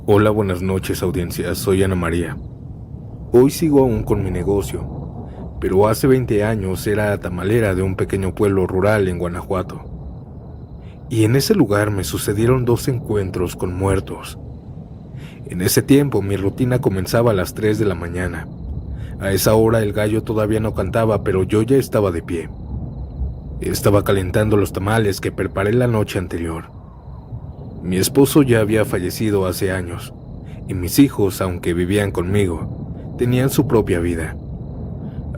Hola, buenas noches, audiencia. Soy Ana María. Hoy sigo aún con mi negocio, pero hace 20 años era tamalera de un pequeño pueblo rural en Guanajuato. Y en ese lugar me sucedieron dos encuentros con muertos. En ese tiempo mi rutina comenzaba a las 3 de la mañana. A esa hora el gallo todavía no cantaba, pero yo ya estaba de pie. Estaba calentando los tamales que preparé la noche anterior. Mi esposo ya había fallecido hace años, y mis hijos, aunque vivían conmigo, tenían su propia vida.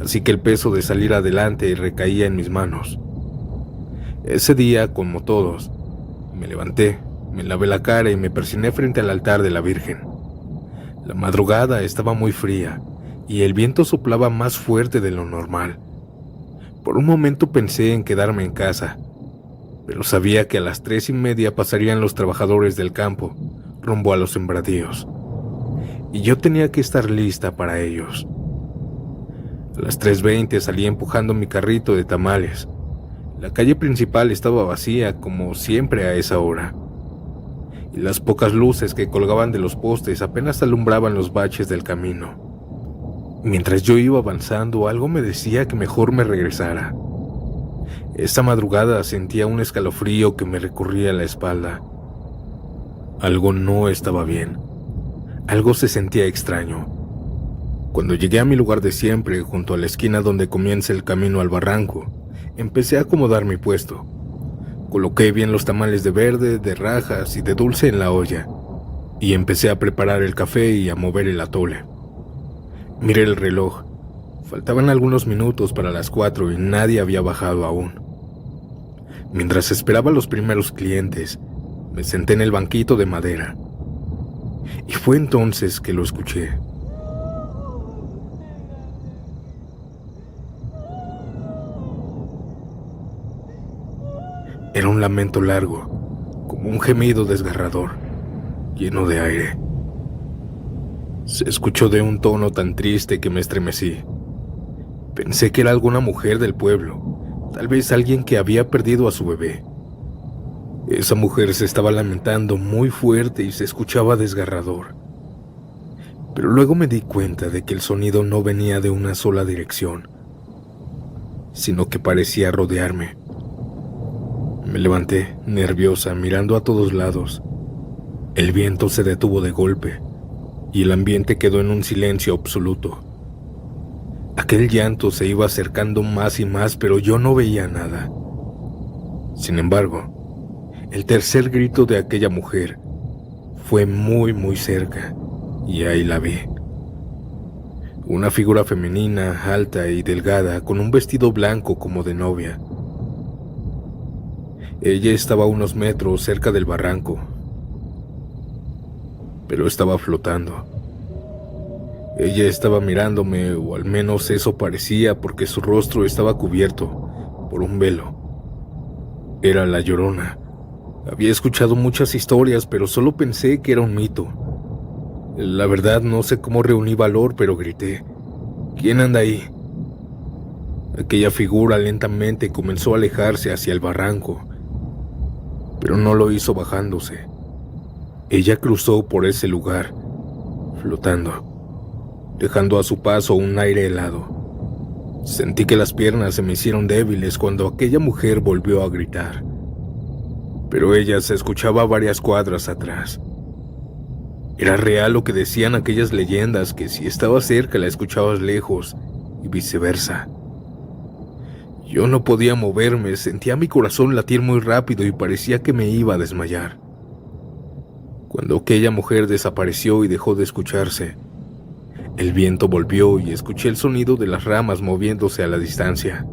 Así que el peso de salir adelante recaía en mis manos. Ese día, como todos, me levanté, me lavé la cara y me persiné frente al altar de la Virgen. La madrugada estaba muy fría, y el viento soplaba más fuerte de lo normal. Por un momento pensé en quedarme en casa, pero sabía que a las 3:30 pasarían los trabajadores del campo, rumbo a los sembradíos, y yo tenía que estar lista para ellos. A las 3:20 salí empujando mi carrito de tamales. La calle principal estaba vacía, como siempre a esa hora, y las pocas luces que colgaban de los postes apenas alumbraban los baches del camino. Mientras yo iba avanzando, algo me decía que mejor me regresara. Esa madrugada sentía un escalofrío que me recorría la espalda. Algo no estaba bien. Algo se sentía extraño. Cuando llegué a mi lugar de siempre, junto a la esquina donde comienza el camino al barranco, empecé a acomodar mi puesto. Coloqué bien los tamales de verde, de rajas y de dulce en la olla, y empecé a preparar el café y a mover el atole. Miré el reloj. Faltaban algunos minutos para las 4 y nadie había bajado aún. Mientras esperaba a los primeros clientes, me senté en el banquito de madera. Y fue entonces que lo escuché. Era un lamento largo, como un gemido desgarrador, lleno de aire. Se escuchó de un tono tan triste que me estremecí. Pensé que era alguna mujer del pueblo, tal vez alguien que había perdido a su bebé. Esa mujer se estaba lamentando muy fuerte y se escuchaba desgarrador. Pero luego me di cuenta de que el sonido no venía de una sola dirección, sino que parecía rodearme. Me levanté, nerviosa, mirando a todos lados. El viento se detuvo de golpe, y el ambiente quedó en un silencio absoluto. Aquel llanto se iba acercando más y más, pero yo no veía nada. Sin embargo, el tercer grito de aquella mujer fue muy cerca, y ahí la vi. Una figura femenina, alta y delgada, con un vestido blanco como de novia. Ella estaba a unos metros cerca del barranco, pero estaba flotando. Ella estaba mirándome, o al menos eso parecía, porque su rostro estaba cubierto por un velo. Era la Llorona. Había escuchado muchas historias, pero solo pensé que era un mito. La verdad, no sé cómo reuní valor, pero grité: ¿quién anda ahí? Aquella figura lentamente comenzó a alejarse hacia el barranco, pero no lo hizo bajándose. Ella cruzó por ese lugar, flotando, dejando a su paso un aire helado. Sentí que las piernas se me hicieron débiles cuando aquella mujer volvió a gritar, pero ella se escuchaba a varias cuadras atrás. Era real lo que decían aquellas leyendas, que si estabas cerca la escuchabas lejos y viceversa. Yo no podía moverme, sentía mi corazón latir muy rápido y parecía que me iba a desmayar. Cuando aquella mujer desapareció y dejó de escucharse, el viento volvió y escuché el sonido de las ramas moviéndose a la distancia.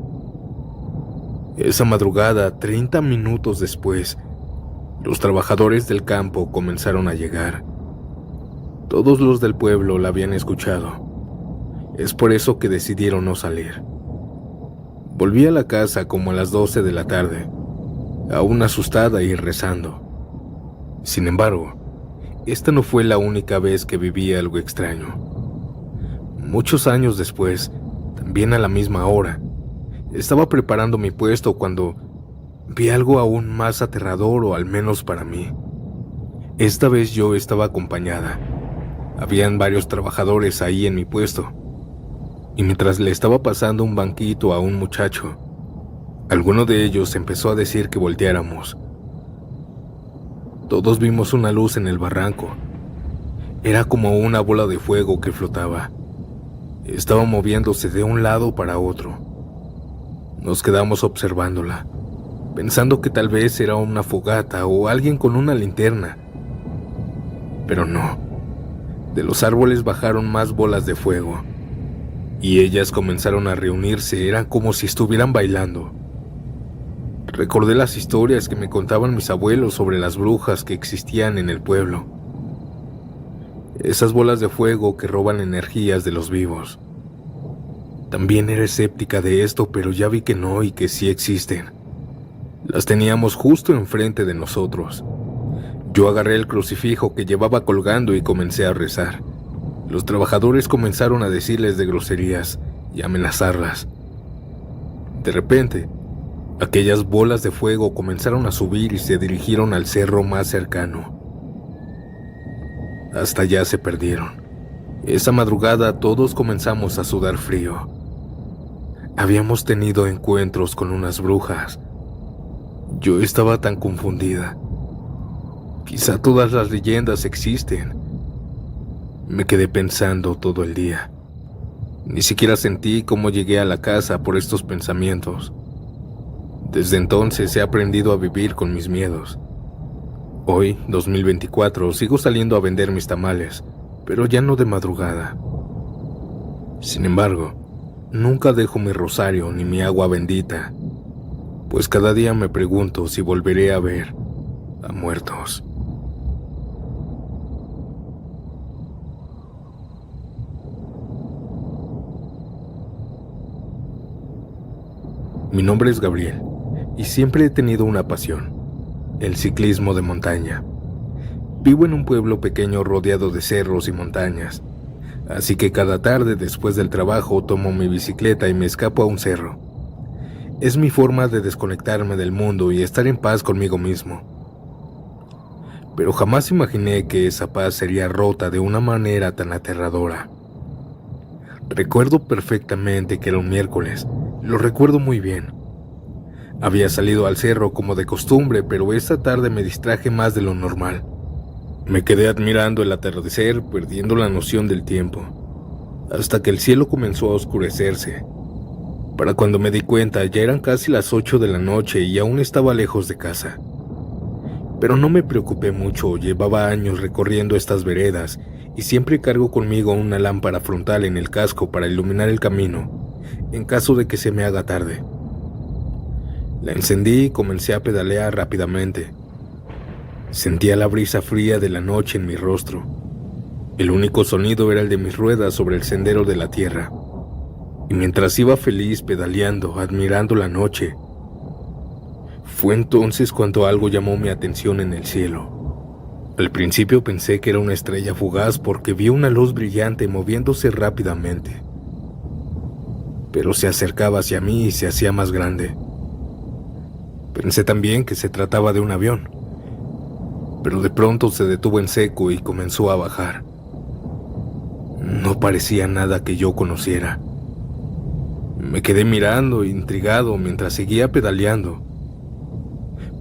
Esa madrugada, 30 minutos después, los trabajadores del campo comenzaron a llegar. Todos los del pueblo la habían escuchado. Es por eso que decidieron no salir. Volví a la casa como a las 12 de la tarde, aún asustada y rezando. Sin embargo, esta no fue la única vez que viví algo extraño. Muchos años después, también a la misma hora, estaba preparando mi puesto cuando vi algo aún más aterrador, o al menos para mí. Esta vez yo estaba acompañada. Habían varios trabajadores ahí en mi puesto, y mientras le estaba pasando un banquito a un muchacho, alguno de ellos empezó a decir que volteáramos. Todos vimos una luz en el barranco. Era como una bola de fuego que flotaba. Estaba moviéndose de un lado para otro. Nos quedamos observándola, pensando que tal vez era una fogata o alguien con una linterna. Pero no. De los árboles bajaron más bolas de fuego, y ellas comenzaron a reunirse. Eran como si estuvieran bailando. Recordé las historias que me contaban mis abuelos sobre las brujas que existían en el pueblo. Esas bolas de fuego que roban energías de los vivos. También era escéptica de esto, pero ya vi que no y que sí existen. Las teníamos justo enfrente de nosotros. Yo agarré el crucifijo que llevaba colgando y comencé a rezar. Los trabajadores comenzaron a decirles de groserías y amenazarlas. De repente, aquellas bolas de fuego comenzaron a subir y se dirigieron al cerro más cercano. Hasta allá se perdieron. Esa madrugada todos comenzamos a sudar frío. Habíamos tenido encuentros con unas brujas. Yo estaba tan confundida. Quizá todas las leyendas existen. Me quedé pensando todo el día. Ni siquiera sentí cómo llegué a la casa por estos pensamientos. Desde entonces he aprendido a vivir con mis miedos. Hoy, 2024, sigo saliendo a vender mis tamales, pero ya no de madrugada. Sin embargo, nunca dejo mi rosario ni mi agua bendita, pues cada día me pregunto si volveré a ver a muertos. Mi nombre es Gabriel, y siempre he tenido una pasión: el ciclismo de montaña. Vivo en un pueblo pequeño rodeado de cerros y montañas, así que cada tarde después del trabajo tomo mi bicicleta y me escapo a un cerro. Es mi forma de desconectarme del mundo y estar en paz conmigo mismo. Pero jamás imaginé que esa paz sería rota de una manera tan aterradora. Recuerdo perfectamente que era un miércoles, lo recuerdo muy bien. Había salido al cerro como de costumbre, pero esta tarde me distraje más de lo normal. Me quedé admirando el atardecer, perdiendo la noción del tiempo, hasta que el cielo comenzó a oscurecerse. Para cuando me di cuenta, ya eran casi las 8 de la noche y aún estaba lejos de casa. Pero no me preocupé mucho, llevaba años recorriendo estas veredas y siempre cargo conmigo una lámpara frontal en el casco para iluminar el camino, en caso de que se me haga tarde. La encendí y comencé a pedalear rápidamente. Sentía la brisa fría de la noche en mi rostro. El único sonido era el de mis ruedas sobre el sendero de la tierra. Y mientras iba feliz pedaleando, admirando la noche, fue entonces cuando algo llamó mi atención en el cielo. Al principio pensé que era una estrella fugaz porque vi una luz brillante moviéndose rápidamente. Pero se acercaba hacia mí y se hacía más grande. Pensé también que se trataba de un avión, pero de pronto se detuvo en seco y comenzó a bajar. No parecía nada que yo conociera. Me quedé mirando, intrigado, mientras seguía pedaleando,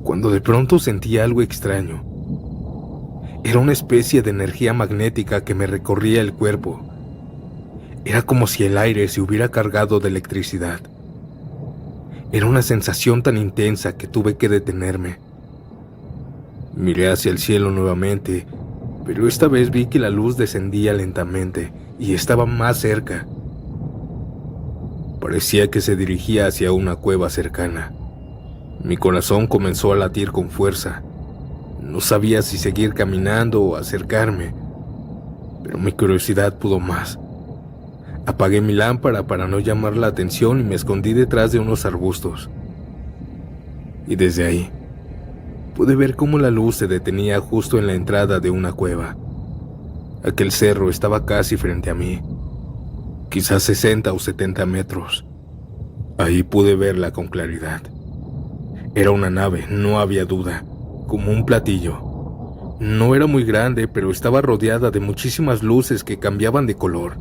cuando de pronto sentí algo extraño. Era una especie de energía magnética que me recorría el cuerpo. Era como si el aire se hubiera cargado de electricidad. Era una sensación tan intensa que tuve que detenerme. Miré hacia el cielo nuevamente, pero esta vez vi que la luz descendía lentamente y estaba más cerca. Parecía que se dirigía hacia una cueva cercana. Mi corazón comenzó a latir con fuerza. No sabía si seguir caminando o acercarme, pero mi curiosidad pudo más. Apagué mi lámpara para no llamar la atención y me escondí detrás de unos arbustos. Y desde ahí, pude ver cómo la luz se detenía justo en la entrada de una cueva. Aquel cerro estaba casi frente a mí, quizás 60 o 70 metros. Ahí pude verla con claridad. Era una nave, no había duda, como un platillo. No era muy grande, pero estaba rodeada de muchísimas luces que cambiaban de color: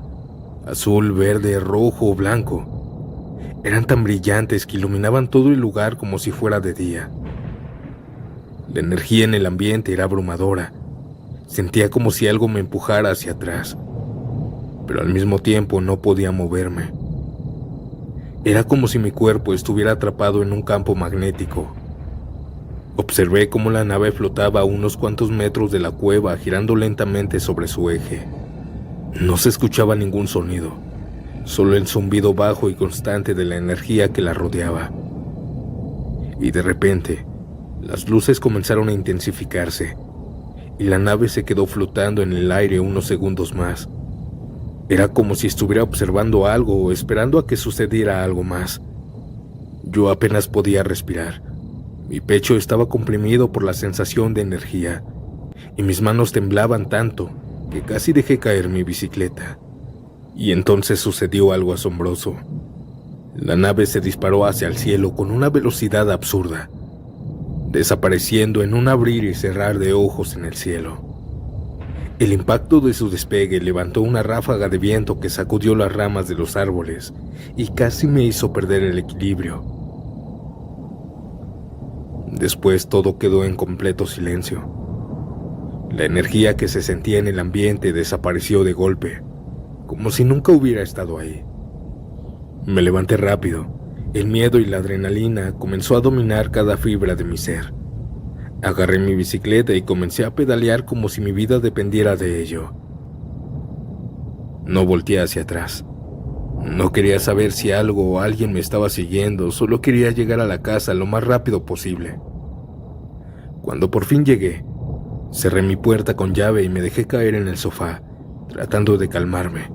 azul, verde, rojo o blanco. Eran tan brillantes que iluminaban todo el lugar como si fuera de día. La energía en el ambiente era abrumadora. Sentía como si algo me empujara hacia atrás, pero al mismo tiempo no podía moverme. Era como si mi cuerpo estuviera atrapado en un campo magnético. Observé cómo la nave flotaba a unos cuantos metros de la cueva, girando lentamente sobre su eje. No se escuchaba ningún sonido, solo el zumbido bajo y constante de la energía que la rodeaba. Y de repente, las luces comenzaron a intensificarse, y la nave se quedó flotando en el aire unos segundos más. Era como si estuviera observando algo o esperando a que sucediera algo más. Yo apenas podía respirar. Mi pecho estaba comprimido por la sensación de energía, y mis manos temblaban tanto que casi dejé caer mi bicicleta. Y entonces sucedió algo asombroso. La nave se disparó hacia el cielo con una velocidad absurda, desapareciendo en un abrir y cerrar de ojos en el cielo. El impacto de su despegue levantó una ráfaga de viento que sacudió las ramas de los árboles y casi me hizo perder el equilibrio. Después todo quedó en completo silencio. La energía que se sentía en el ambiente desapareció de golpe, como si nunca hubiera estado ahí. Me levanté rápido. El miedo y la adrenalina comenzó a dominar cada fibra de mi ser. Agarré mi bicicleta y comencé a pedalear como si mi vida dependiera de ello. No volteé hacia atrás. No quería saber si algo o alguien me estaba siguiendo, solo quería llegar a la casa lo más rápido posible. Cuando por fin llegué, cerré mi puerta con llave y me dejé caer en el sofá, tratando de calmarme.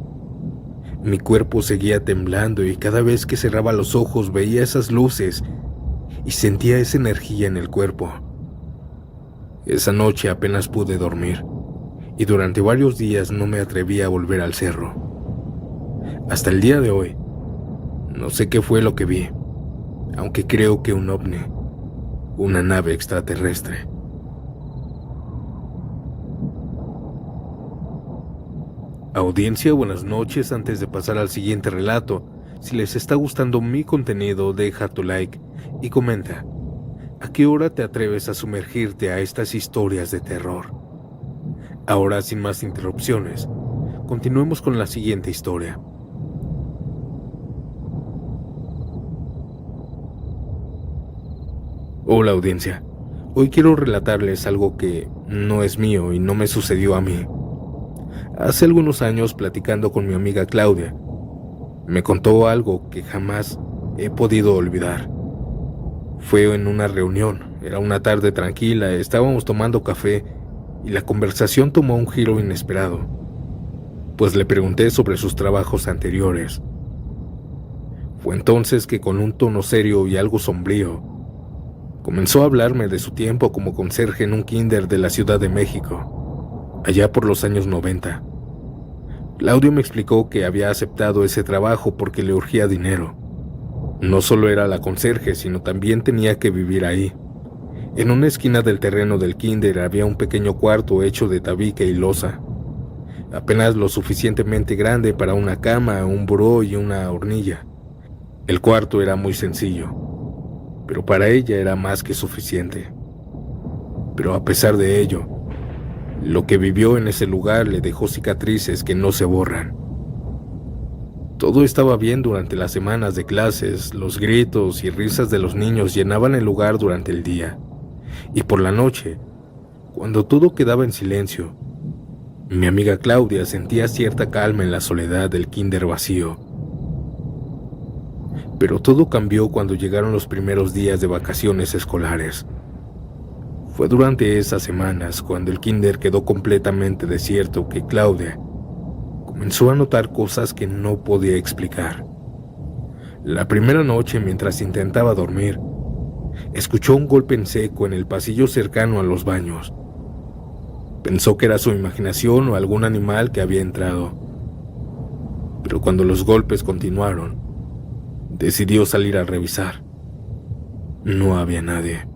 Mi cuerpo seguía temblando y cada vez que cerraba los ojos veía esas luces y sentía esa energía en el cuerpo. Esa noche apenas pude dormir y durante varios días no me atreví a volver al cerro. Hasta el día de hoy, no sé qué fue lo que vi, aunque creo que un ovni, una nave extraterrestre. Audiencia, buenas noches. Antes de pasar al siguiente relato, si les está gustando mi contenido, deja tu like y comenta: ¿a qué hora te atreves a sumergirte a estas historias de terror? Ahora, sin más interrupciones, continuemos con la siguiente historia. Hola audiencia, hoy quiero relatarles algo que no es mío y no me sucedió a mí. Hace algunos años, platicando con mi amiga Claudia, me contó algo que jamás he podido olvidar. Fue en una reunión, era una tarde tranquila, estábamos tomando café y la conversación tomó un giro inesperado, pues le pregunté sobre sus trabajos anteriores. Fue entonces que con un tono serio y algo sombrío, comenzó a hablarme de su tiempo como conserje en un kinder de la Ciudad de México, allá por los años 90. Claudio me explicó que había aceptado ese trabajo porque le urgía dinero. No solo era la conserje, sino también tenía que vivir ahí. En una esquina del terreno del kinder había un pequeño cuarto hecho de tabique y losa, apenas lo suficientemente grande para una cama, un buró y una hornilla. El cuarto era muy sencillo, pero para ella era más que suficiente. Pero a pesar de ello, lo que vivió en ese lugar le dejó cicatrices que no se borran. Todo estaba bien durante las semanas de clases, los gritos y risas de los niños llenaban el lugar durante el día. Y por la noche, cuando todo quedaba en silencio, mi amiga Claudia sentía cierta calma en la soledad del kinder vacío. Pero todo cambió cuando llegaron los primeros días de vacaciones escolares. Fue durante esas semanas, cuando el kinder quedó completamente desierto, que Claudia comenzó a notar cosas que no podía explicar. La primera noche, mientras intentaba dormir, escuchó un golpe en seco en el pasillo cercano a los baños. Pensó que era su imaginación o algún animal que había entrado. Pero cuando los golpes continuaron, decidió salir a revisar. No había nadie.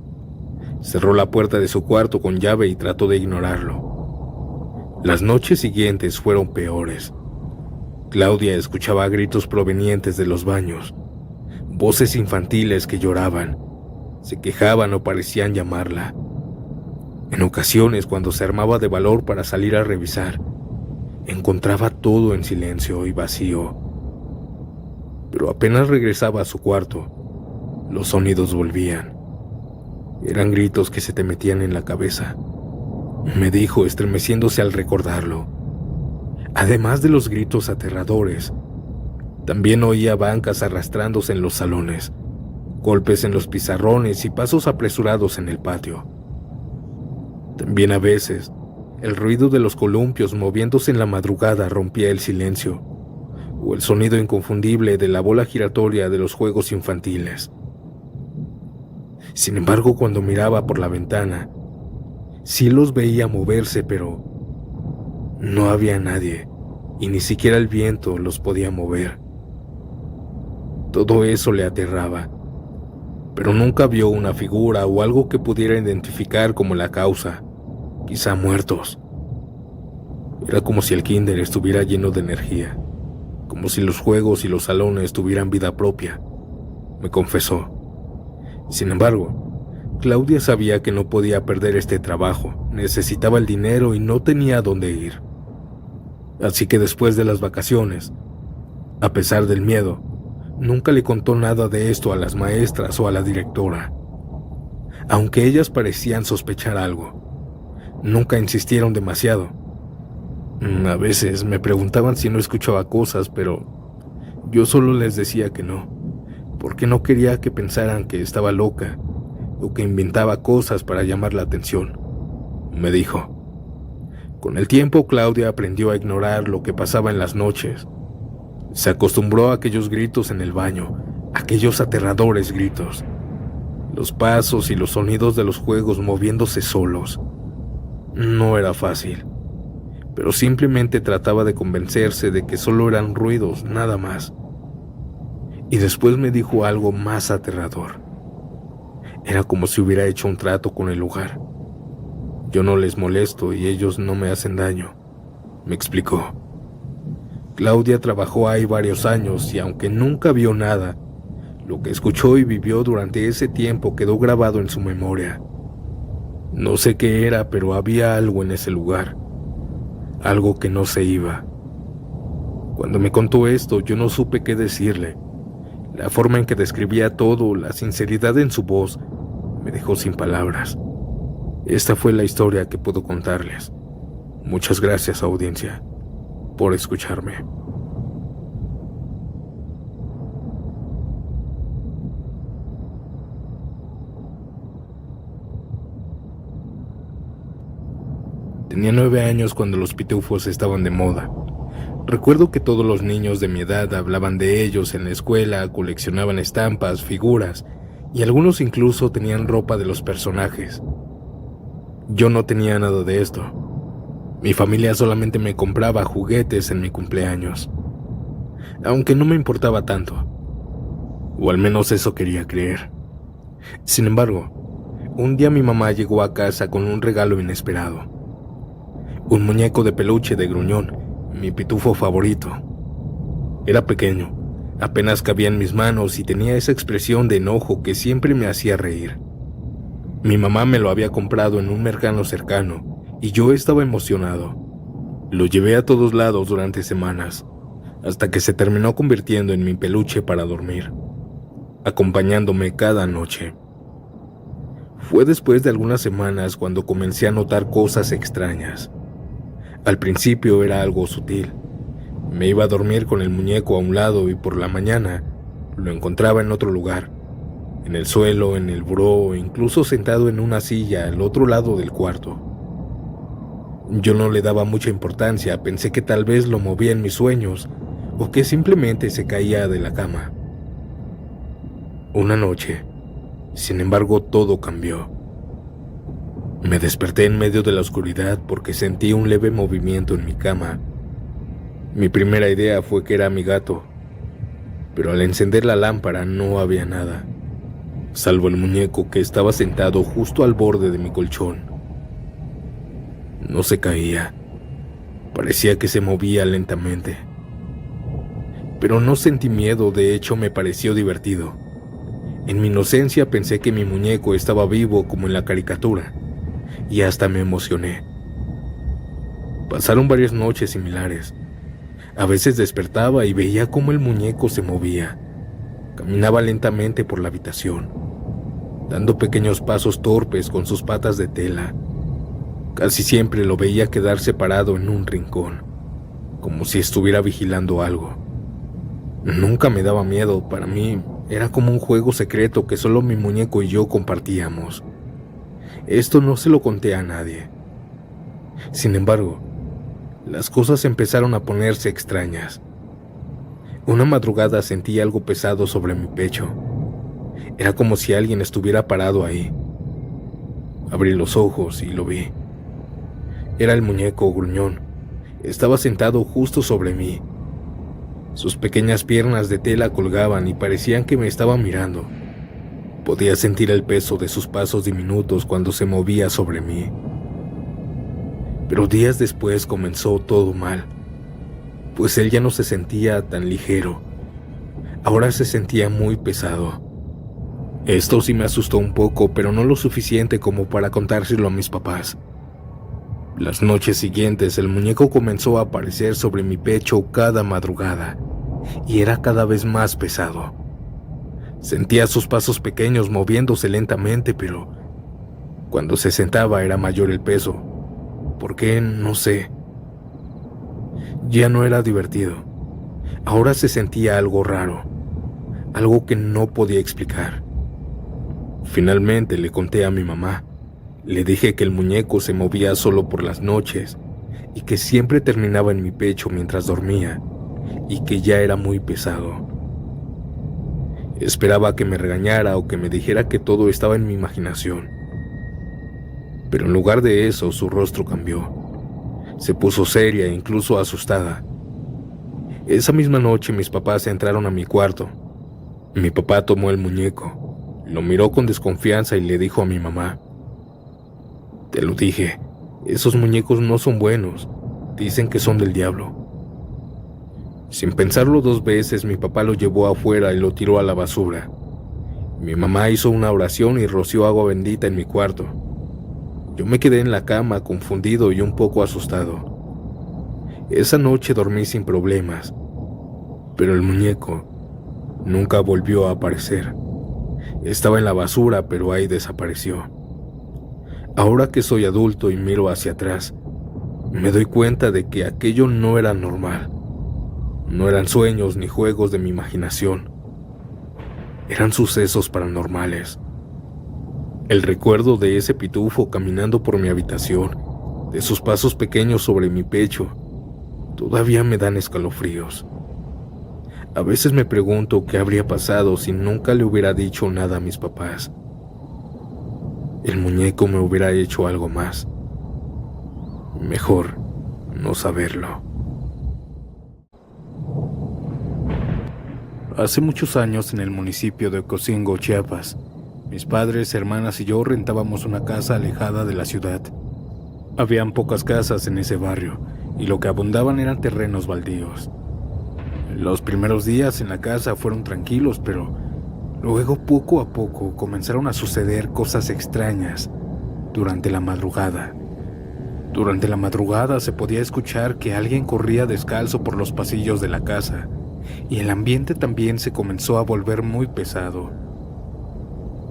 Cerró la puerta de su cuarto con llave y trató de ignorarlo. Las noches siguientes fueron peores. Claudia escuchaba gritos provenientes de los baños, voces infantiles que lloraban, se quejaban o parecían llamarla. En ocasiones, cuando se armaba de valor para salir a revisar, encontraba todo en silencio y vacío. Pero apenas regresaba a su cuarto, los sonidos volvían. Eran gritos que se te metían en la cabeza, me dijo, estremeciéndose al recordarlo. Además de los gritos aterradores, también oía bancas arrastrándose en los salones, golpes en los pizarrones y pasos apresurados en el patio. También a veces, el ruido de los columpios moviéndose en la madrugada rompía el silencio, o el sonido inconfundible de la bola giratoria de los juegos infantiles. Sin embargo, cuando miraba por la ventana, sí los veía moverse, pero no había nadie, y ni siquiera el viento los podía mover. Todo eso le aterraba, pero nunca vio una figura o algo que pudiera identificar como la causa, quizá muertos. Era como si el kinder estuviera lleno de energía, como si los juegos y los salones tuvieran vida propia, me confesó. Sin embargo, Claudia sabía que no podía perder este trabajo, necesitaba el dinero y no tenía a dónde ir. Así que después de las vacaciones, a pesar del miedo, nunca le contó nada de esto a las maestras o a la directora. Aunque ellas parecían sospechar algo, nunca insistieron demasiado. A veces me preguntaban si no escuchaba cosas, pero yo solo les decía que no, porque no quería que pensaran que estaba loca o que inventaba cosas para llamar la atención, me dijo. Con el tiempo, Claudia aprendió a ignorar lo que pasaba en las noches. Se acostumbró a aquellos gritos en el baño, aquellos aterradores gritos, los pasos y los sonidos de los juegos moviéndose solos. No era fácil, pero simplemente trataba de convencerse de que solo eran ruidos, nada más. Y después me dijo algo más aterrador. Era como si hubiera hecho un trato con el lugar. Yo no les molesto y ellos no me hacen daño, me explicó. Claudia trabajó ahí varios años y aunque nunca vio nada, lo que escuchó y vivió durante ese tiempo quedó grabado en su memoria. No sé qué era, pero había algo en ese lugar, algo que no se iba. Cuando me contó esto, yo no supe qué decirle. La forma en que describía todo, la sinceridad en su voz, me dejó sin palabras. Esta fue la historia que puedo contarles. Muchas gracias, audiencia, por escucharme. Tenía 9 años cuando los pitufos estaban de moda. Recuerdo que todos los niños de mi edad hablaban de ellos en la escuela, coleccionaban estampas, figuras, y algunos incluso tenían ropa de los personajes. Yo no tenía nada de esto. Mi familia solamente me compraba juguetes en mi cumpleaños, aunque no me importaba tanto, o al menos eso quería creer. Sin embargo, un día mi mamá llegó a casa con un regalo inesperado. Un muñeco de peluche de Gruñón, mi pitufo favorito. Era pequeño, apenas cabía en mis manos y tenía esa expresión de enojo que siempre me hacía reír. Mi mamá me lo había comprado en un mercado cercano y yo estaba emocionado. Lo llevé a todos lados durante semanas, hasta que se terminó convirtiendo en mi peluche para dormir, acompañándome cada noche. Fue después de algunas semanas cuando comencé a notar cosas extrañas. Al principio era algo sutil. Me iba a dormir con el muñeco a un lado y por la mañana lo encontraba en otro lugar, en el suelo, en el buró, incluso sentado en una silla al otro lado del cuarto. Yo no le daba mucha importancia, pensé que tal vez lo movía en mis sueños o que simplemente se caía de la cama. Una noche, sin embargo, todo cambió. Me desperté en medio de la oscuridad porque sentí un leve movimiento en mi cama. Mi primera idea fue que era mi gato, pero al encender la lámpara no había nada. salvo el muñeco que estaba sentado justo al borde de mi colchón. No se caía, parecía que se movía lentamente. Pero no sentí miedo, de hecho me pareció divertido. En mi inocencia pensé que mi muñeco estaba vivo como en la caricatura, y hasta me emocioné. Pasaron varias noches similares. A veces despertaba y veía cómo el muñeco se movía. Caminaba lentamente por la habitación, dando pequeños pasos torpes con sus patas de tela. Casi siempre lo veía quedarse parado en un rincón, como si estuviera vigilando algo. Nunca me daba miedo, para mí era como un juego secreto que solo mi muñeco y yo compartíamos. Esto no se lo conté a nadie. Sin embargo, las cosas empezaron a ponerse extrañas. Una madrugada sentí algo pesado sobre mi pecho. Era como si alguien estuviera parado ahí. Abrí los ojos y lo vi. Era el muñeco gruñón. Estaba sentado justo sobre mí. Sus pequeñas piernas de tela colgaban y parecían que me estaba mirando. Podía sentir el peso de sus pasos diminutos cuando se movía sobre mí. Pero días después comenzó todo mal, pues él ya no se sentía tan ligero. Ahora se sentía muy pesado. Esto sí me asustó un poco, pero no lo suficiente como para contárselo a mis papás. Las noches siguientes el muñeco comenzó a aparecer sobre mi pecho cada madrugada, y era cada vez más pesado. Sentía sus pasos pequeños moviéndose lentamente, pero cuando se sentaba era mayor el peso. ¿Por qué? No sé. Ya no era divertido. Ahora se sentía algo raro, algo que no podía explicar. Finalmente le conté a mi mamá. Le dije que el muñeco se movía solo por las noches y que siempre terminaba en mi pecho mientras dormía y que ya era muy pesado. Esperaba que me regañara o que me dijera que todo estaba en mi imaginación. Pero en lugar de eso, su rostro cambió. Se puso seria e incluso asustada. Esa misma noche mis papás entraron a mi cuarto. Mi papá tomó el muñeco, lo miró con desconfianza y le dijo a mi mamá: «Te lo dije, esos muñecos no son buenos, dicen que son del diablo». Sin pensarlo dos veces, mi papá lo llevó afuera y lo tiró a la basura. Mi mamá hizo una oración y roció agua bendita en mi cuarto. Yo me quedé en la cama confundido y un poco asustado. Esa noche dormí sin problemas, pero el muñeco nunca volvió a aparecer. Estaba en la basura, pero ahí desapareció. Ahora que soy adulto y miro hacia atrás, me doy cuenta de que aquello no era normal. No eran sueños ni juegos de mi imaginación. Eran sucesos paranormales. El recuerdo de ese pitufo caminando por mi habitación, de sus pasos pequeños sobre mi pecho, todavía me dan escalofríos. A veces me pregunto qué habría pasado si nunca le hubiera dicho nada a mis papás. El muñeco me hubiera hecho algo más. Mejor no saberlo. Hace muchos años, en el municipio de Ocosingo, Chiapas, mis padres, hermanas y yo rentábamos una casa alejada de la ciudad. Habían pocas casas en ese barrio y lo que abundaban eran terrenos baldíos. Los primeros días en la casa fueron tranquilos, pero luego poco a poco comenzaron a suceder cosas extrañas durante la madrugada. Durante la madrugada se podía escuchar que alguien corría descalzo por los pasillos de la casa y el ambiente también se comenzó a volver muy pesado.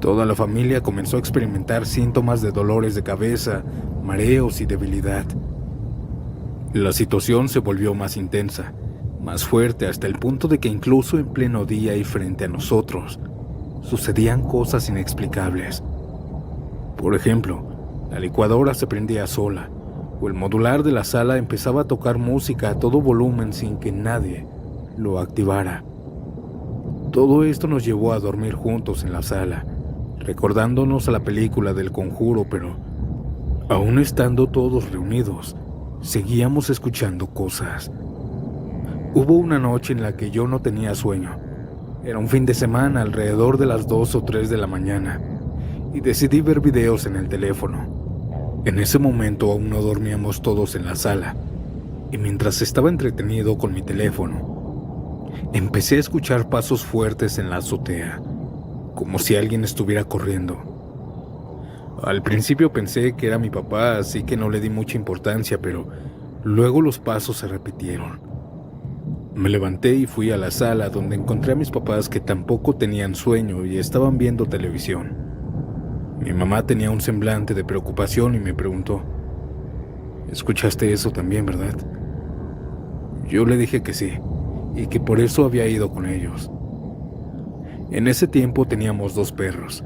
Toda la familia comenzó a experimentar síntomas de dolores de cabeza, mareos y debilidad. La situación se volvió más intensa, más fuerte, hasta el punto de que incluso en pleno día y frente a nosotros, sucedían cosas inexplicables. Por ejemplo, la licuadora se prendía sola, o el modular de la sala empezaba a tocar música a todo volumen sin que nadie lo activara. Todo esto nos llevó a dormir juntos en la sala, recordándonos a la película del Conjuro, pero aún estando todos reunidos, seguíamos escuchando cosas. Hubo una noche en la que yo no tenía sueño. Era un fin de semana alrededor de las 2 o 3 de la mañana y decidí ver videos en el teléfono. En ese momento aún no dormíamos todos en la sala y mientras estaba entretenido con mi teléfono, empecé a escuchar pasos fuertes en la azotea, como si alguien estuviera corriendo. Al principio pensé que era mi papá, así que no le di mucha importancia, pero luego los pasos se repitieron. Me levanté y fui a la sala donde encontré a mis papás que tampoco tenían sueño y estaban viendo televisión. Mi mamá tenía un semblante de preocupación y me preguntó: ¿escuchaste eso también, verdad? Yo le dije que sí, y que por eso había ido con ellos. En ese tiempo teníamos 2 perros,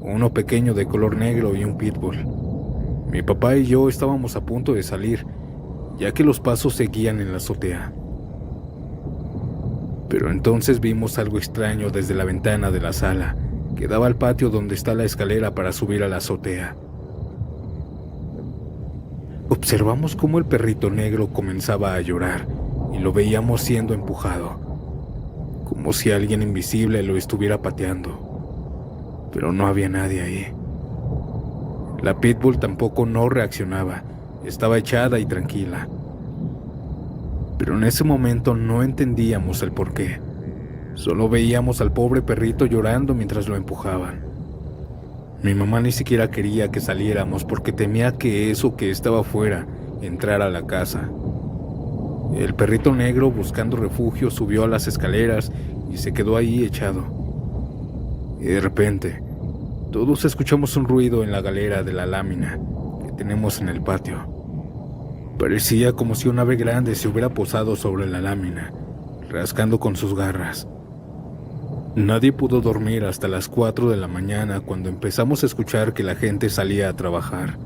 uno pequeño de color negro y un pitbull. Mi papá y yo estábamos a punto de salir, ya que los pasos seguían en la azotea. Pero entonces vimos algo extraño desde la ventana de la sala, que daba al patio donde está la escalera para subir a la azotea. Observamos cómo el perrito negro comenzaba a llorar y lo veíamos siendo empujado, como si alguien invisible lo estuviera pateando, pero no había nadie ahí. La pitbull tampoco no reaccionaba, estaba echada y tranquila. Pero en ese momento no entendíamos el porqué. Solo veíamos al pobre perrito llorando mientras lo empujaban. Mi mamá ni siquiera quería que saliéramos porque temía que eso que estaba afuera entrara a la casa. El perrito negro, buscando refugio, subió a las escaleras y se quedó ahí echado. Y de repente, todos escuchamos un ruido en la galera de la lámina que tenemos en el patio. Parecía como si un ave grande se hubiera posado sobre la lámina, rascando con sus garras. Nadie pudo dormir hasta las 4 de la mañana cuando empezamos a escuchar que la gente salía a trabajar.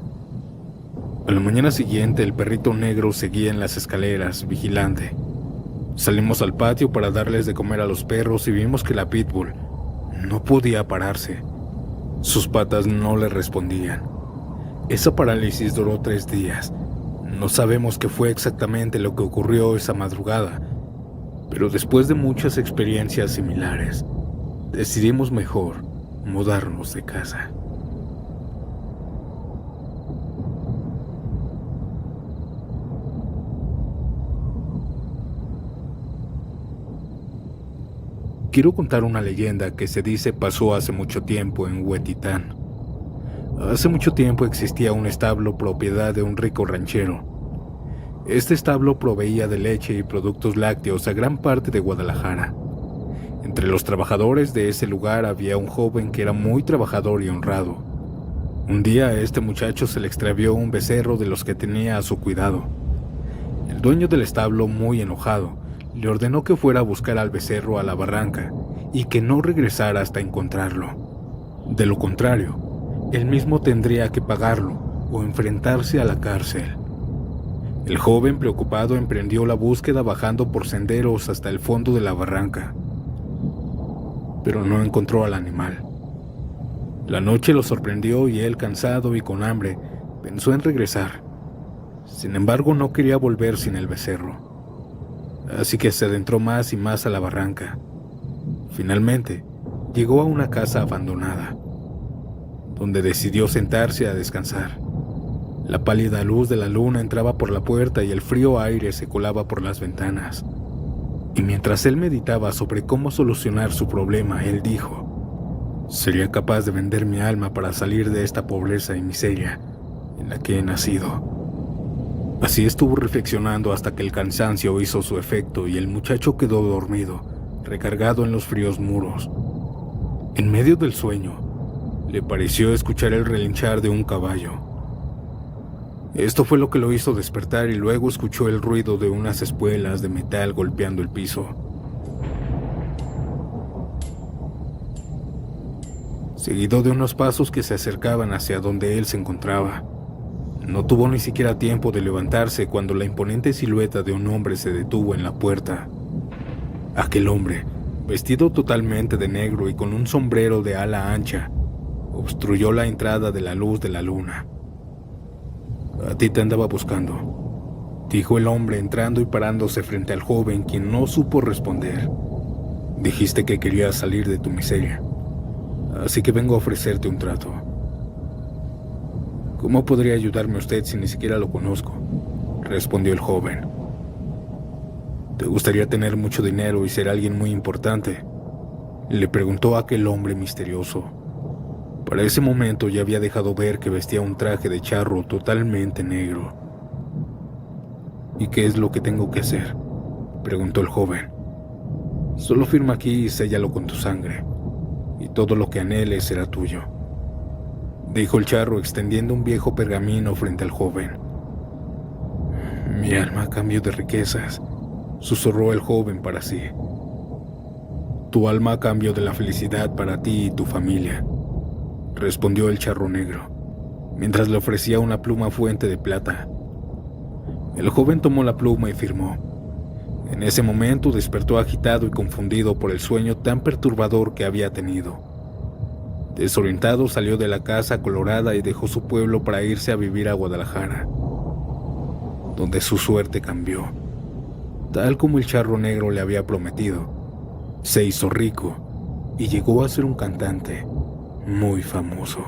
A la mañana siguiente el perrito negro seguía en las escaleras, vigilante. Salimos al patio para darles de comer a los perros y vimos que la pitbull no podía pararse. Sus patas no le respondían. Esa parálisis duró 3 días. No sabemos qué fue exactamente lo que ocurrió esa madrugada, pero después de muchas experiencias similares, decidimos mejor mudarnos de casa. Quiero contar una leyenda que se dice pasó hace mucho tiempo en Huetitán. Hace mucho tiempo existía un establo propiedad de un rico ranchero. Este establo proveía de leche y productos lácteos a gran parte de Guadalajara. Entre los trabajadores de ese lugar había un joven que era muy trabajador y honrado. Un día a este muchacho se le extravió un becerro de los que tenía a su cuidado. El dueño del establo, muy enojado, le ordenó que fuera a buscar al becerro a la barranca y que no regresara hasta encontrarlo. De lo contrario, él mismo tendría que pagarlo o enfrentarse a la cárcel. El joven, preocupado, emprendió la búsqueda bajando por senderos hasta el fondo de la barranca, pero no encontró al animal. La noche lo sorprendió y él, cansado y con hambre, pensó en regresar. Sin embargo, no quería volver sin el becerro, así que se adentró más y más a la barranca. Finalmente, llegó a una casa abandonada, donde decidió sentarse a descansar. La pálida luz de la luna entraba por la puerta y el frío aire se colaba por las ventanas. Y mientras él meditaba sobre cómo solucionar su problema, él dijo: sería capaz de vender mi alma para salir de esta pobreza y miseria en la que he nacido. Así estuvo reflexionando hasta que el cansancio hizo su efecto y el muchacho quedó dormido, recargado en los fríos muros. En medio del sueño, le pareció escuchar el relinchar de un caballo. Esto fue lo que lo hizo despertar y luego escuchó el ruido de unas espuelas de metal golpeando el piso. Seguido de unos pasos que se acercaban hacia donde él se encontraba. No tuvo ni siquiera tiempo de levantarse cuando la imponente silueta de un hombre se detuvo en la puerta. Aquel hombre, vestido totalmente de negro y con un sombrero de ala ancha, obstruyó la entrada de la luz de la luna. «A ti te andaba buscando», dijo el hombre entrando y parándose frente al joven, quien no supo responder. Dijiste que querías salir de tu miseria, así que vengo a ofrecerte un trato. ¿Cómo podría ayudarme usted si ni siquiera lo conozco?, respondió el joven. ¿Te gustaría tener mucho dinero y ser alguien muy importante?, le preguntó aquel hombre misterioso. Para ese momento ya había dejado ver que vestía un traje de charro totalmente negro. ¿Y qué es lo que tengo que hacer?, preguntó el joven. Solo firma aquí y séllalo con tu sangre, y todo lo que anheles será tuyo, dijo el charro extendiendo un viejo pergamino frente al joven. Mi alma a cambio de riquezas, susurró el joven para sí. Tu alma a cambio de la felicidad para ti y tu familia, respondió el charro negro, mientras le ofrecía una pluma fuente de plata. El joven tomó la pluma y firmó. En ese momento despertó agitado y confundido por el sueño tan perturbador que había tenido. Desorientado salió de la casa colorada y dejó su pueblo para irse a vivir a Guadalajara, donde su suerte cambió. Tal como el charro negro le había prometido, se hizo rico y llegó a ser un cantante muy famoso.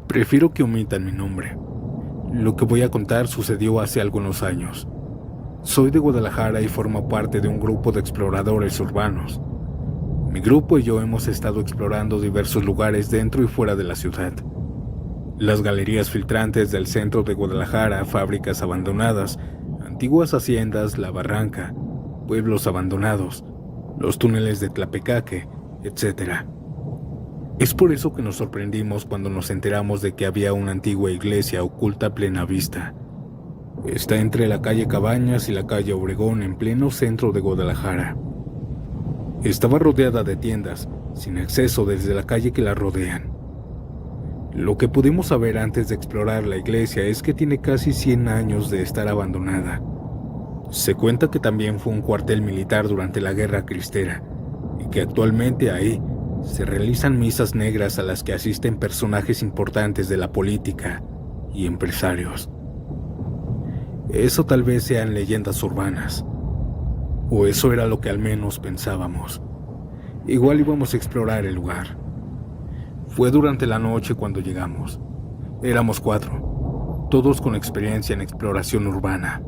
Prefiero que omitan mi nombre. Lo que voy a contar sucedió hace algunos años. Soy de Guadalajara y formo parte de un grupo de exploradores urbanos. Mi grupo y yo hemos estado explorando diversos lugares dentro y fuera de la ciudad. Las galerías filtrantes del centro de Guadalajara, fábricas abandonadas, antiguas haciendas, la barranca, pueblos abandonados, los túneles de Tlapecaque, etc. Es por eso que nos sorprendimos cuando nos enteramos de que había una antigua iglesia oculta a plena vista. Está entre la calle Cabañas y la calle Obregón, en pleno centro de Guadalajara. Estaba rodeada de tiendas, sin acceso desde la calle que la rodean. Lo que pudimos saber antes de explorar la iglesia es que tiene casi 100 años de estar abandonada. Se cuenta que también fue un cuartel militar durante la Guerra Cristera, y que actualmente ahí se realizan misas negras a las que asisten personajes importantes de la política y empresarios. Eso tal vez sean leyendas urbanas, o eso era lo que al menos pensábamos. Igual íbamos a explorar el lugar. Fue durante la noche cuando llegamos. Éramos 4, todos con experiencia en exploración urbana.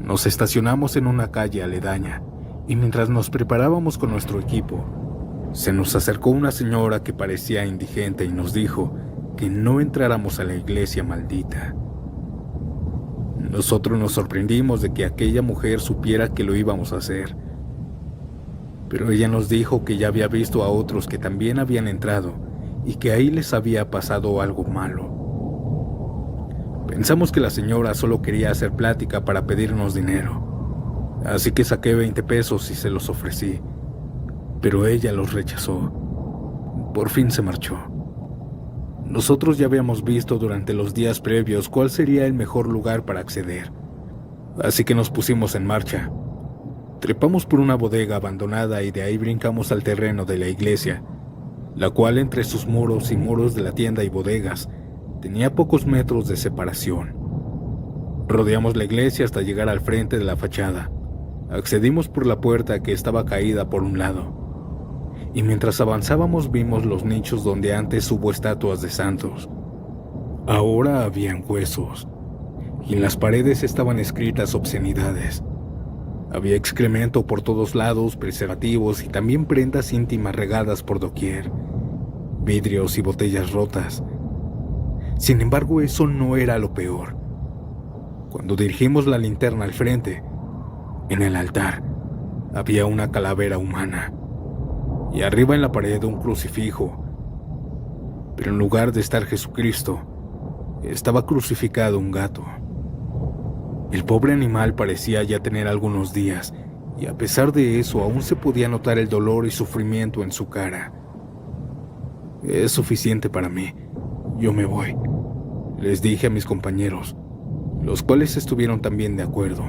Nos estacionamos en una calle aledaña, y mientras nos preparábamos con nuestro equipo, se nos acercó una señora que parecía indigente y nos dijo que no entráramos a la iglesia maldita. Nosotros nos sorprendimos de que aquella mujer supiera que lo íbamos a hacer, pero ella nos dijo que ya había visto a otros que también habían entrado y que ahí les había pasado algo malo. Pensamos que la señora solo quería hacer plática para pedirnos dinero, así que saqué 20 pesos y se los ofrecí. Pero ella los rechazó. Por fin se marchó. Nosotros ya habíamos visto durante los días previos cuál sería el mejor lugar para acceder, así que nos pusimos en marcha. Trepamos por una bodega abandonada y de ahí brincamos al terreno de la iglesia, la cual entre sus muros y muros de la tienda y bodegas tenía pocos metros de separación. Rodeamos la iglesia hasta llegar al frente de la fachada. Accedimos por la puerta que estaba caída por un lado, y mientras avanzábamos vimos los nichos donde antes hubo estatuas de santos. Ahora habían huesos, y en las paredes estaban escritas obscenidades. Había excremento por todos lados, preservativos y también prendas íntimas regadas por doquier, vidrios y botellas rotas. Sin embargo, eso no era lo peor. Cuando dirigimos la linterna al frente, en el altar había una calavera humana, y arriba en la pared un crucifijo, pero en lugar de estar Jesucristo, estaba crucificado un gato. El pobre animal parecía ya tener algunos días, y a pesar de eso aún se podía notar el dolor y sufrimiento en su cara. Es suficiente para mí, yo me voy, les dije a mis compañeros, los cuales estuvieron también de acuerdo.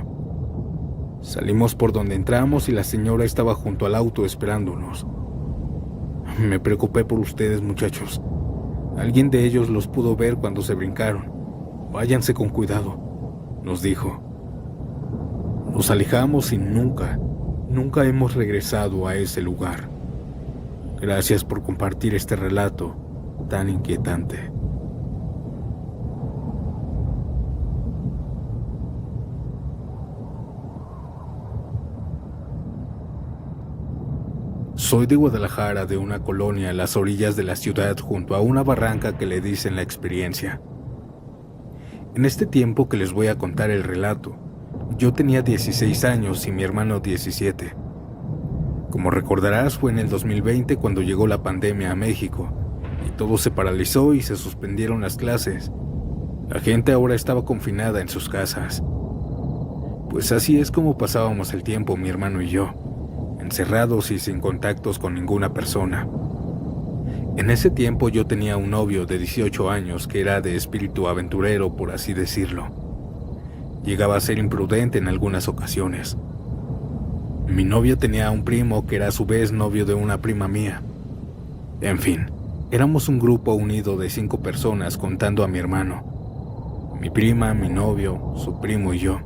Salimos por donde entramos y la señora estaba junto al auto esperándonos. Me preocupé por ustedes, muchachos. Alguien de ellos los pudo ver cuando se brincaron. Váyanse con cuidado, nos dijo. Nos alejamos y nunca hemos regresado a ese lugar. Gracias por compartir este relato tan inquietante. Soy de Guadalajara, de una colonia a las orillas de la ciudad, junto a una barranca que le dicen La Experiencia. En este tiempo que les voy a contar el relato, yo tenía 16 años y mi hermano 17. Como recordarás, fue en el 2020 cuando llegó la pandemia a México y todo se paralizó y se suspendieron las clases. La gente ahora estaba confinada en sus casas. Pues así es como pasábamos el tiempo mi hermano y yo, encerrados y sin contactos con ninguna persona. En ese tiempo yo tenía un novio de 18 años que era de espíritu aventurero, por así decirlo. Llegaba a ser imprudente en algunas ocasiones. Mi novia tenía un primo que era a su vez novio de una prima mía. En fin, éramos un grupo unido de 5 personas contando a mi hermano, mi prima, mi novio, su primo y yo.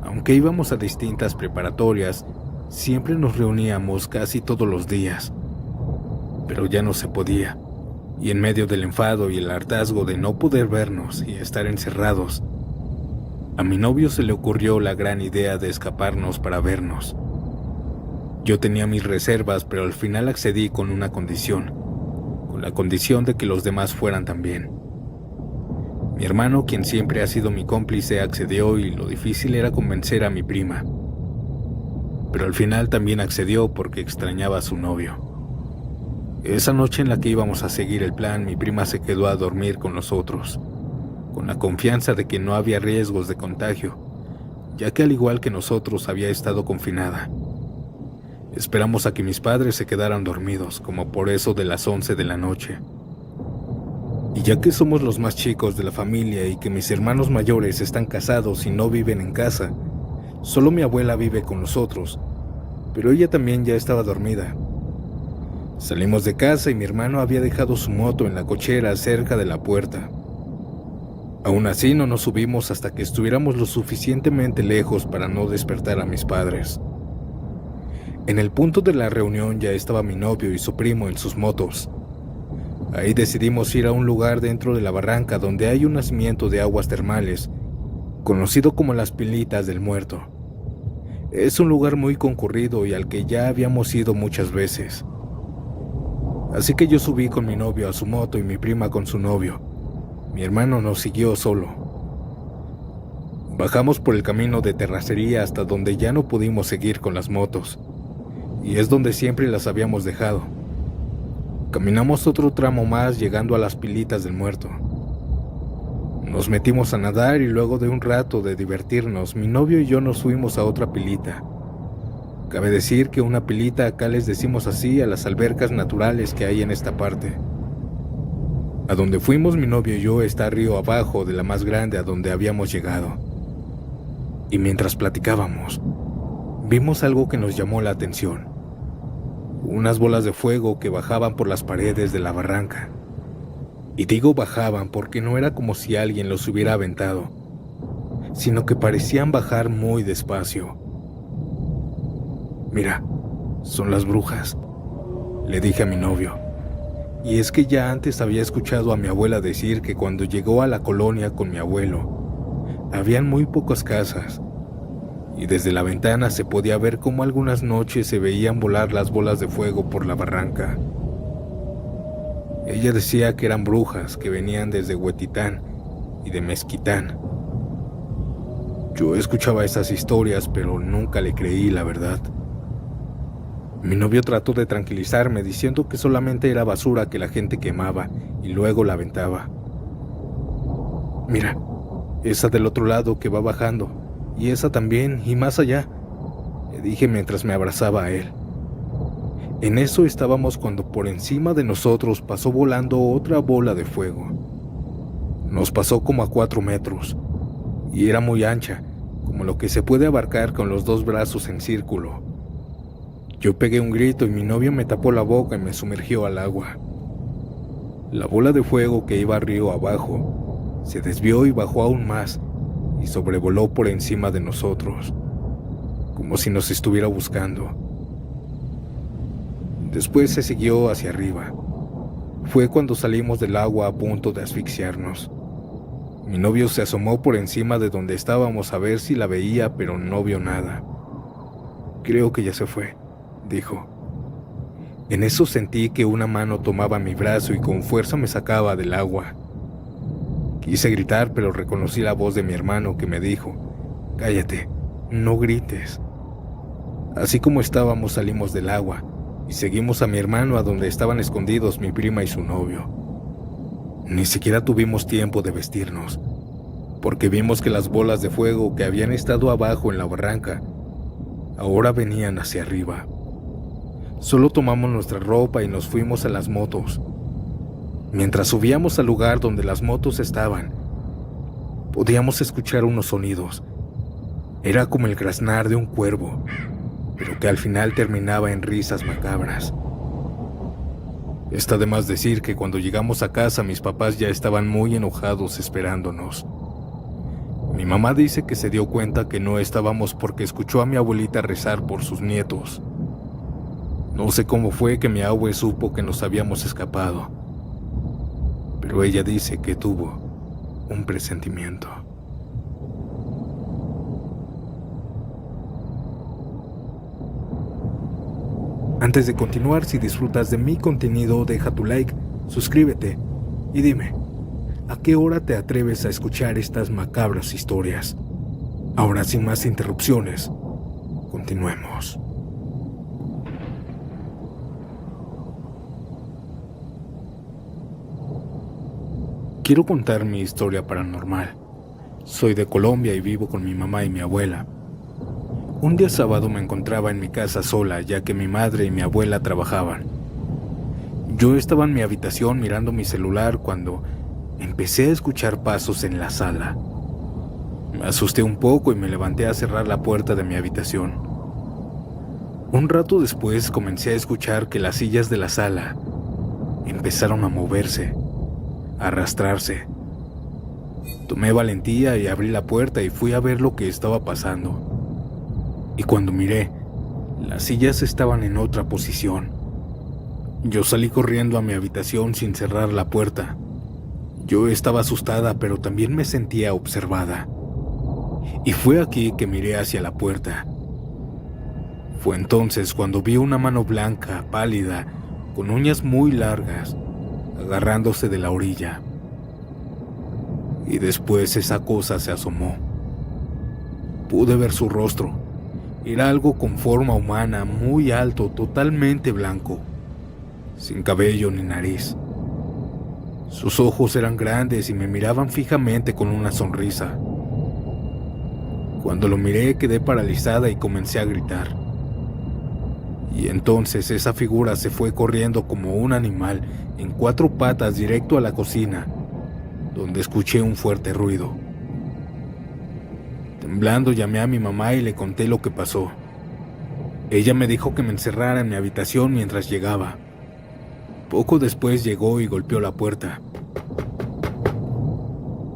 Aunque íbamos a distintas preparatorias, siempre nos reuníamos casi todos los días. Pero ya no se podía, y en medio del enfado y el hartazgo de no poder vernos y estar encerrados, a mi novio se le ocurrió la gran idea de escaparnos para vernos. Yo tenía mis reservas, pero al final accedí con una condición, con la condición de que los demás fueran también. Mi hermano, quien siempre ha sido mi cómplice, accedió y lo difícil era convencer a mi prima. Pero al final también accedió porque extrañaba a su novio. Esa noche en la que íbamos a seguir el plan, mi prima se quedó a dormir con nosotros, con la confianza de que no había riesgos de contagio, ya que al igual que nosotros había estado confinada. Esperamos a que mis padres se quedaran dormidos, como por eso de las 11 de la noche. Y ya que somos los más chicos de la familia y que mis hermanos mayores están casados y no viven en casa, solo mi abuela vive con nosotros, pero ella también ya estaba dormida. Salimos de casa y mi hermano había dejado su moto en la cochera cerca de la puerta. Aún así no nos subimos hasta que estuviéramos lo suficientemente lejos para no despertar a mis padres. En el punto de la reunión ya estaba mi novio y su primo en sus motos. Ahí decidimos ir a un lugar dentro de la barranca donde hay un nacimiento de aguas termales, conocido como las Pilitas del Muerto. Es un lugar muy concurrido y al que ya habíamos ido muchas veces. Así que yo subí con mi novio a su moto y mi prima con su novio. Mi hermano nos siguió solo. Bajamos por el camino de terracería hasta donde ya no pudimos seguir con las motos, y es donde siempre las habíamos dejado. Caminamos otro tramo más llegando a las Pilitas del Muerto. Nos metimos a nadar y luego de un rato de divertirnos, mi novio y yo nos fuimos a otra pilita. Cabe decir que una pilita acá les decimos así a las albercas naturales que hay en esta parte. A donde fuimos mi novio y yo está río abajo de la más grande a donde habíamos llegado. Y mientras platicábamos, vimos algo que nos llamó la atención. Unas bolas de fuego que bajaban por las paredes de la barranca. Y digo bajaban porque no era como si alguien los hubiera aventado, sino que parecían bajar muy despacio. Mira, son las brujas, le dije a mi novio. Y es que ya antes había escuchado a mi abuela decir que cuando llegó a la colonia con mi abuelo, habían muy pocas casas, y desde la ventana se podía ver cómo algunas noches se veían volar las bolas de fuego por la barranca. Ella decía que eran brujas que venían desde Huetitán y de Mezquitán. Yo escuchaba esas historias, pero nunca le creí, la verdad. Mi novio trató de tranquilizarme diciendo que solamente era basura que la gente quemaba y luego la aventaba. Mira, esa del otro lado que va bajando, y esa también, y más allá, le dije mientras me abrazaba a él. En eso estábamos cuando por encima de nosotros pasó volando otra bola de fuego. Nos pasó como a 4 metros, y era muy ancha, como lo que se puede abarcar con los 2 brazos en círculo. Yo pegué un grito y mi novio me tapó la boca y me sumergió al agua. La bola de fuego que iba río abajo se desvió y bajó aún más y sobrevoló por encima de nosotros, como si nos estuviera buscando. Después se siguió hacia arriba. Fue cuando salimos del agua a punto de asfixiarnos. Mi novio se asomó por encima de donde estábamos a ver si la veía, pero no vio nada. Creo que ya se fue, dijo. En eso sentí que una mano tomaba mi brazo y con fuerza me sacaba del agua. Quise gritar, pero reconocí la voz de mi hermano que me dijo: «Cállate, no grites». Así como estábamos salimos del agua y seguimos a mi hermano a donde estaban escondidos mi prima y su novio. Ni siquiera tuvimos tiempo de vestirnos, porque vimos que las bolas de fuego que habían estado abajo en la barranca ahora venían hacia arriba. Solo tomamos nuestra ropa y nos fuimos a las motos. Mientras subíamos al lugar donde las motos estaban, podíamos escuchar unos sonidos. Era como el graznar de un cuervo, pero que al final terminaba en risas macabras. Está de más decir que cuando llegamos a casa mis papás ya estaban muy enojados esperándonos. Mi mamá dice que se dio cuenta que no estábamos porque escuchó a mi abuelita rezar por sus nietos. No sé cómo fue que mi abue supo que nos habíamos escapado, pero ella dice que tuvo un presentimiento. Antes de continuar, si disfrutas de mi contenido, deja tu like, suscríbete y dime, ¿a qué hora te atreves a escuchar estas macabras historias? Ahora, sin más interrupciones, continuemos. Quiero contar mi historia paranormal. Soy de Colombia y vivo con mi mamá y mi abuela. Un día sábado me encontraba en mi casa sola, ya que mi madre y mi abuela trabajaban. Yo estaba en mi habitación mirando mi celular cuando empecé a escuchar pasos en la sala. Me asusté un poco y me levanté a cerrar la puerta de mi habitación. Un rato después comencé a escuchar que las sillas de la sala empezaron a moverse, a arrastrarse. Tomé valentía y abrí la puerta y fui a ver lo que estaba pasando. Y cuando miré, las sillas estaban en otra posición. Yo salí corriendo a mi habitación sin cerrar la puerta. Yo estaba asustada, pero también me sentía observada. Y fue aquí que miré hacia la puerta. Fue entonces cuando vi una mano blanca, pálida, con uñas muy largas, agarrándose de la orilla. Y después esa cosa se asomó. Pude ver su rostro. Era algo con forma humana, muy alto, totalmente blanco, sin cabello ni nariz. Sus ojos eran grandes y me miraban fijamente con una sonrisa. Cuando lo miré quedé paralizada y comencé a gritar. Y entonces esa figura se fue corriendo como un animal en 4 patas directo a la cocina, donde escuché un fuerte ruido. Temblando llamé a mi mamá y le conté lo que pasó. Ella me dijo que me encerrara en mi habitación mientras llegaba. Poco después llegó y golpeó la puerta.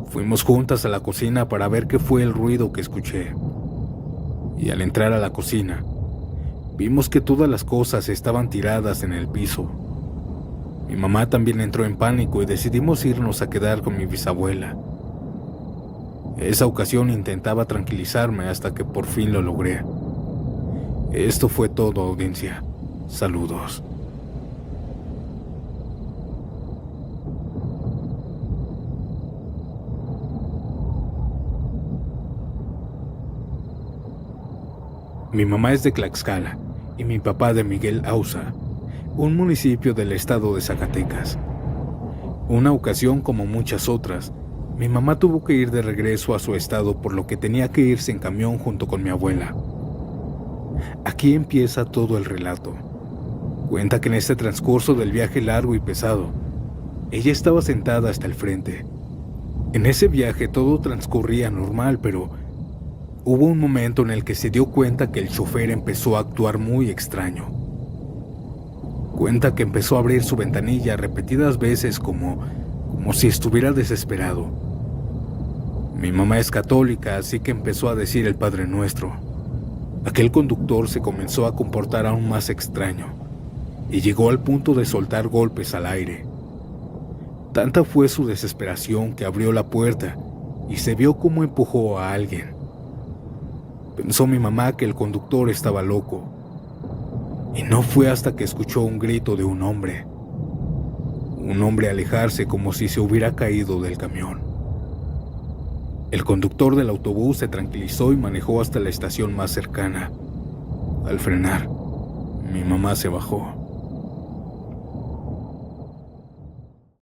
Fuimos juntas a la cocina para ver qué fue el ruido que escuché. Y al entrar a la cocina, vimos que todas las cosas estaban tiradas en el piso. Mi mamá también entró en pánico y decidimos irnos a quedar con mi bisabuela. Esa ocasión intentaba tranquilizarme hasta que por fin lo logré. Esto fue todo, audiencia. Saludos. Mi mamá es de Tlaxcala y mi papá de Miguel Auza, un municipio del estado de Zacatecas. Una ocasión como muchas otras, mi mamá tuvo que ir de regreso a su estado, por lo que tenía que irse en camión junto con mi abuela. Aquí empieza todo el relato. Cuenta que en este transcurso del viaje largo y pesado, ella estaba sentada hasta el frente. En ese viaje todo transcurría normal, pero hubo un momento en el que se dio cuenta que el chofer empezó a actuar muy extraño. Cuenta que empezó a abrir su ventanilla repetidas veces como si estuviera desesperado. Mi mamá es católica, así que empezó a decir el Padre Nuestro. Aquel conductor se comenzó a comportar aún más extraño y llegó al punto de soltar golpes al aire. Tanta fue su desesperación que abrió la puerta y se vio cómo empujó a alguien. Pensó mi mamá que el conductor estaba loco, y no fue hasta que escuchó un grito de un hombre alejarse como si se hubiera caído del camión. El conductor del autobús se tranquilizó y manejó hasta la estación más cercana. Al frenar, mi mamá se bajó.